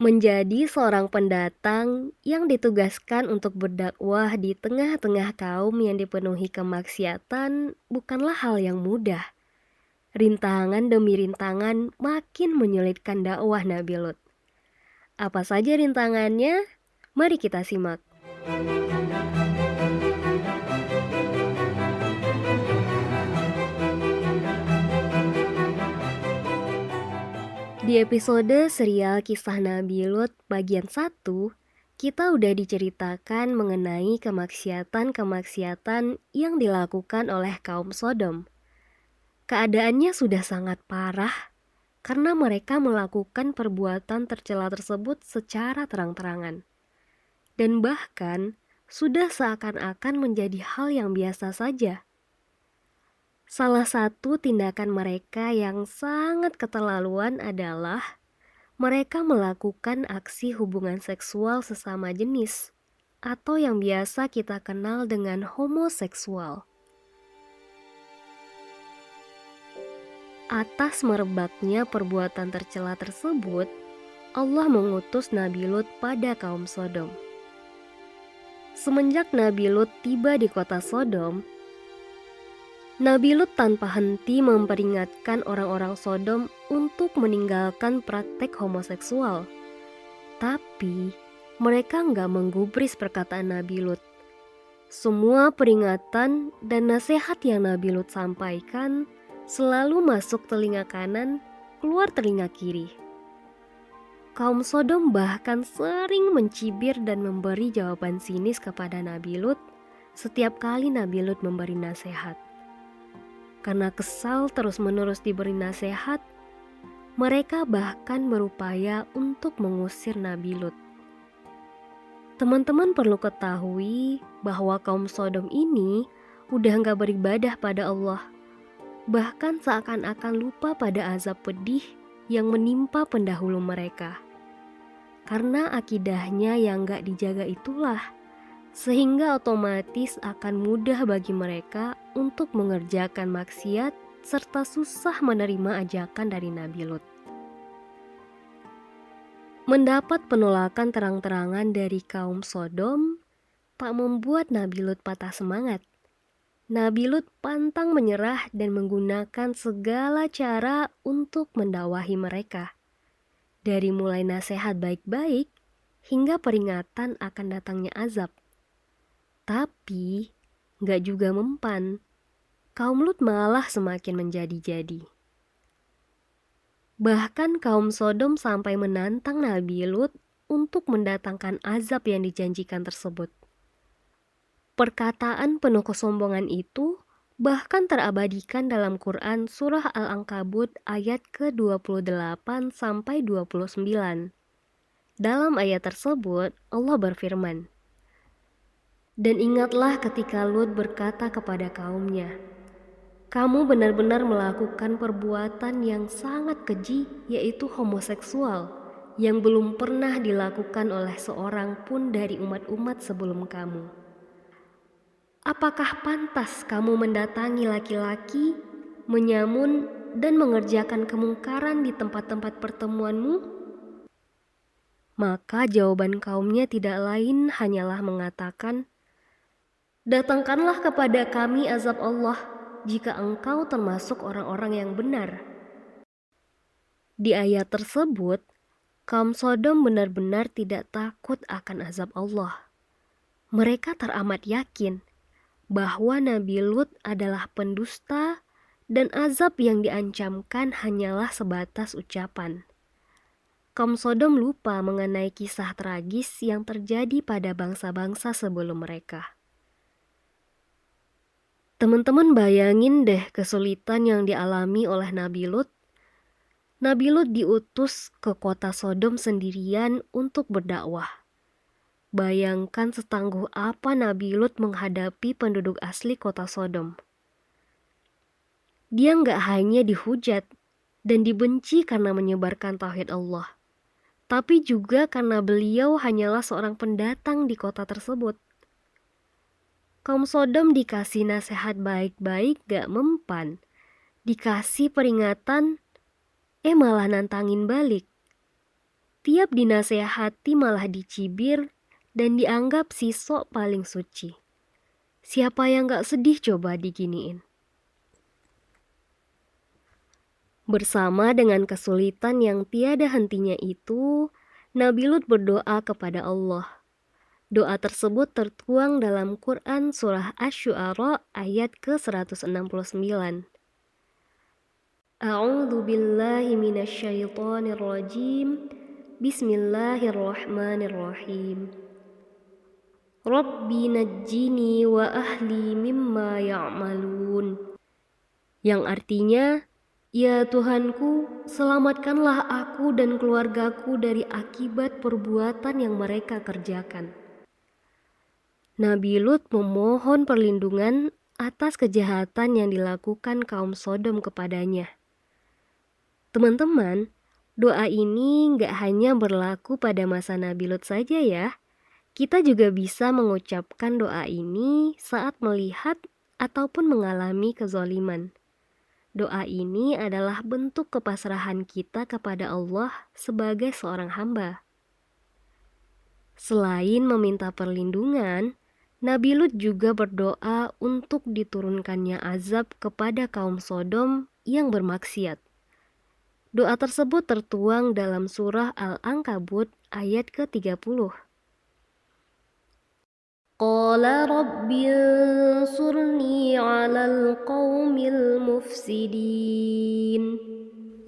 Menjadi seorang pendatang yang ditugaskan untuk berdakwah di tengah-tengah kaum yang dipenuhi kemaksiatan bukanlah hal yang mudah. Rintangan demi rintangan makin menyulitkan dakwah Nabi Lut. Apa saja rintangannya? Mari kita simak. Di episode serial Kisah Nabi Lut bagian 1, kita udah diceritakan mengenai kemaksiatan-kemaksiatan yang dilakukan oleh kaum Sodom. Keadaannya sudah sangat parah karena mereka melakukan perbuatan tercela tersebut secara terang-terangan. Dan bahkan sudah seakan-akan menjadi hal yang biasa saja. Salah satu tindakan mereka yang sangat keterlaluan adalah mereka melakukan aksi hubungan seksual sesama jenis atau yang biasa kita kenal dengan homoseksual. Atas merebaknya perbuatan tercela tersebut, Allah mengutus Nabi Lut pada kaum Sodom. Semenjak Nabi Lut tiba di kota Sodom, Nabi Lut tanpa henti memperingatkan orang-orang Sodom untuk meninggalkan praktek homoseksual. Tapi mereka nggak menggubris perkataan Nabi Lut. Semua peringatan dan nasihat yang Nabi Lut sampaikan selalu masuk telinga kanan, keluar telinga kiri. Kaum Sodom bahkan sering mencibir dan memberi jawaban sinis kepada Nabi Lut setiap kali Nabi Lut memberi nasihat. Karena kesal terus-menerus diberi nasihat, mereka bahkan berupaya untuk mengusir Nabi Lut. Teman-teman perlu ketahui bahwa kaum Sodom ini udah gak beribadah pada Allah. Bahkan seakan-akan lupa pada azab pedih yang menimpa pendahulu mereka. Karena akidahnya yang gak dijaga itulah, sehingga otomatis akan mudah bagi mereka untuk mengerjakan maksiat serta susah menerima ajakan dari Nabi Lut. Mendapat penolakan terang-terangan dari kaum Sodom tak membuat Nabi Lut patah semangat. Nabi Lut pantang menyerah dan menggunakan segala cara untuk mendakwahi mereka. Dari mulai nasihat baik-baik hingga peringatan akan datangnya azab. Tapi gak juga mempan, kaum Lut malah semakin menjadi-jadi. Bahkan kaum Sodom sampai menantang Nabi Lut untuk mendatangkan azab yang dijanjikan tersebut. Perkataan penuh kesombongan itu bahkan terabadikan dalam Quran Surah Al-Ankabut ayat ke-28 sampai 29. Dalam ayat tersebut Allah berfirman, "Dan ingatlah ketika Lut berkata kepada kaumnya, kamu benar-benar melakukan perbuatan yang sangat keji, yaitu homoseksual, yang belum pernah dilakukan oleh seorang pun dari umat-umat sebelum kamu. Apakah pantas kamu mendatangi laki-laki, menyamun, dan mengerjakan kemungkaran di tempat-tempat pertemuanmu?" Maka jawaban kaumnya tidak lain hanyalah mengatakan, "Datangkanlah kepada kami azab Allah jika engkau termasuk orang-orang yang benar." Di ayat tersebut, kaum Sodom benar-benar tidak takut akan azab Allah. Mereka teramat yakin bahwa Nabi Lut adalah pendusta dan azab yang diancamkan hanyalah sebatas ucapan. Kaum Sodom lupa mengenai kisah tragis yang terjadi pada bangsa-bangsa sebelum mereka. Teman-teman bayangin deh kesulitan yang dialami oleh Nabi Lut. Nabi Lut diutus ke kota Sodom sendirian untuk berdakwah. Bayangkan setangguh apa Nabi Lut menghadapi penduduk asli kota Sodom. Dia nggak hanya dihujat dan dibenci karena menyebarkan tauhid Allah, tapi juga karena beliau hanyalah seorang pendatang di kota tersebut. Kaum Sodom dikasih nasihat baik-baik gak mempan. Dikasih peringatan, malah nantangin balik. Tiap dinasehati malah dicibir dan dianggap si sok paling suci. Siapa yang gak sedih coba diginiin? Bersama dengan kesulitan yang tiada hentinya itu, Nabi Lut berdoa kepada Allah. Doa tersebut tertuang dalam Quran Surah Asy-Syu'ara ayat ke-169. A'udzu billahi minasyaitonir rajim. Bismillahirrahmanirrahim. Rabbi najjini wa ahli mimma ya'malun. Yang artinya, ya Tuhanku, selamatkanlah aku dan keluargaku dari akibat perbuatan yang mereka kerjakan. Nabi Lut memohon perlindungan atas kejahatan yang dilakukan kaum Sodom kepadanya. Teman-teman, doa ini gak hanya berlaku pada masa Nabi Lut saja ya. Kita juga bisa mengucapkan doa ini saat melihat ataupun mengalami kezaliman. Doa ini adalah bentuk kepasrahan kita kepada Allah sebagai seorang hamba. Selain meminta perlindungan, Nabi Lut juga berdoa untuk diturunkannya azab kepada kaum Sodom yang bermaksiat. Doa tersebut tertuang dalam surah Al-Ankabut ayat ke-30. Qala rabbi ansurni 'alal qaumil mufsidin.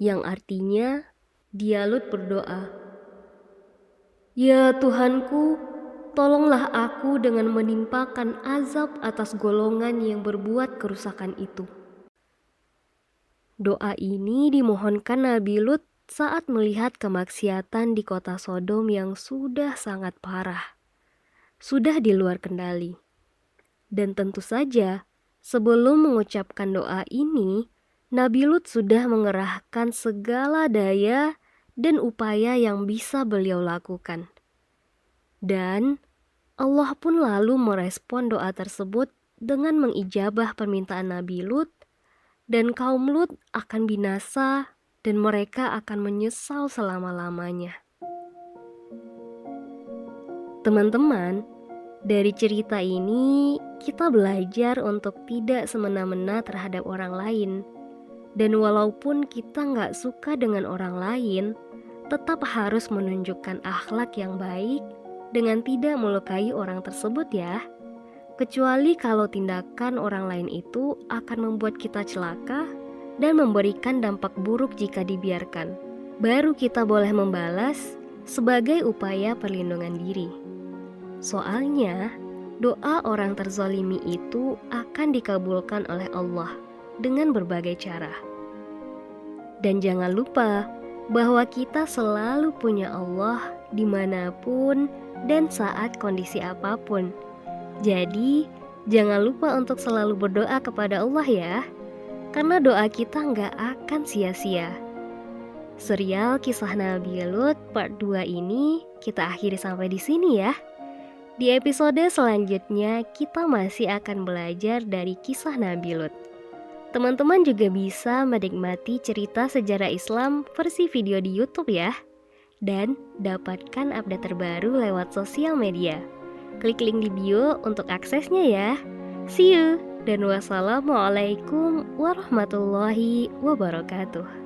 Yang artinya, dia Lut berdoa, ya Tuhanku, tolonglah aku dengan menimpakan azab atas golongan yang berbuat kerusakan itu. Doa ini dimohonkan Nabi Lut saat melihat kemaksiatan di kota Sodom yang sudah sangat parah, sudah di luar kendali. Dan tentu saja, sebelum mengucapkan doa ini, Nabi Lut sudah mengerahkan segala daya dan upaya yang bisa beliau lakukan. Dan Allah pun lalu merespon doa tersebut dengan mengijabah permintaan Nabi Lut, dan kaum Lut akan binasa dan mereka akan menyesal selama-lamanya. Teman-teman, dari cerita ini kita belajar untuk tidak semena-mena terhadap orang lain. Dan walaupun kita gak suka dengan orang lain, tetap harus menunjukkan akhlak yang baik dengan tidak melukai orang tersebut ya. Kecuali kalau tindakan orang lain itu akan membuat kita celaka dan memberikan dampak buruk jika dibiarkan. Baru kita boleh membalas sebagai upaya perlindungan diri. Soalnya, doa orang terzalimi itu akan dikabulkan oleh Allah dengan berbagai cara. Dan jangan lupa bahwa kita selalu punya Allah dimanapun dan saat kondisi apapun. Jadi, jangan lupa untuk selalu berdoa kepada Allah ya, karena doa kita nggak akan sia-sia. Serial Kisah Nabi Lut part 2 ini kita akhiri sampai di sini ya. Di episode selanjutnya kita masih akan belajar dari kisah Nabi Lut. Teman-teman juga bisa menikmati cerita sejarah Islam versi video di YouTube ya. Dan dapatkan update terbaru lewat sosial media. Klik link di bio untuk aksesnya ya. See you dan wassalamualaikum warahmatullahi wabarakatuh.